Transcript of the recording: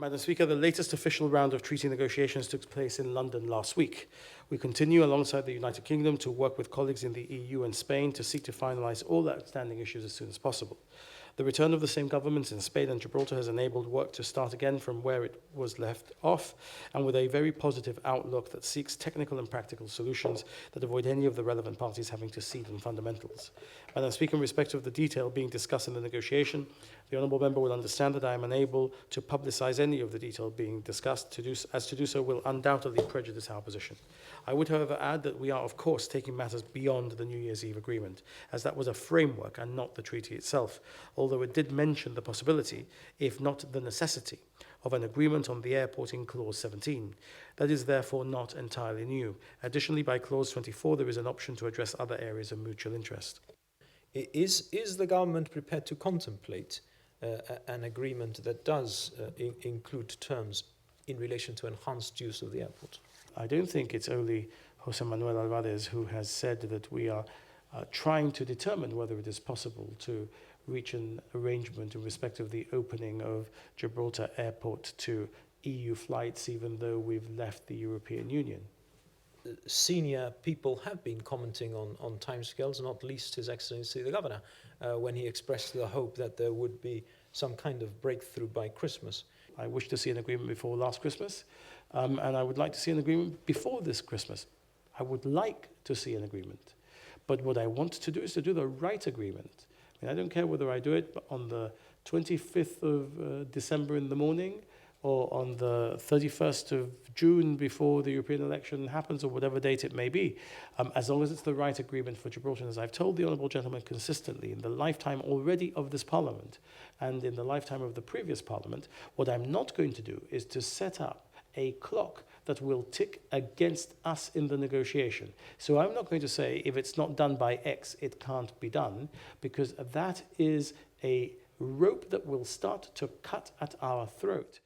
Madam Speaker, the latest official round of treaty negotiations took place in London last week. We continue alongside the United Kingdom to work with colleagues in the EU and Spain to seek to finalise all outstanding issues as soon as possible. The return of the same governments in Spain and Gibraltar has enabled work to start again from where it was left off, and with a very positive outlook that seeks technical and practical solutions that avoid any of the relevant parties having to cede on fundamentals. Madam Speaker, in respect of the detail being discussed in the negotiation, the Honourable Member will understand that I am unable to publicise any of the detail being discussed, to do so will undoubtedly prejudice our position. I would, however, add that we are, of course, taking matters beyond the New Year's Eve agreement, as that was a framework and not the treaty itself, although it did mention the possibility, if not the necessity, of an agreement on the airport in Clause 17. That is therefore not entirely new. Additionally, by Clause 24, there is an option to address other areas of mutual interest. Is the government prepared to contemplate an agreement that does include terms in relation to enhanced use of the airport? I don't think it's only Jose Manuel Alvarez who has said that we are trying to determine whether it is possible to reach an arrangement in respect of the opening of Gibraltar Airport to EU flights, even though we've left the European Union. Senior people have been commenting on timescales, not least His Excellency the Governor, when he expressed the hope that there would be some kind of breakthrough by Christmas. I wish to see an agreement before last Christmas, and I would like to see an agreement before this Christmas. I would like to see an agreement. But what I want to do is to do the right agreement. I mean, I don't care whether I do it on the 25th of December in the morning or on the 31st of June before the European election happens, or whatever date it may be, as long as it's the right agreement for Gibraltar. And as I've told the Honourable Gentleman consistently, in the lifetime already of this Parliament and in the lifetime of the previous Parliament, what I'm not going to do is to set up a clock that will tick against us in the negotiation. So I'm not going to say if it's not done by X, it can't be done, because that is a rope that will start to cut at our throat.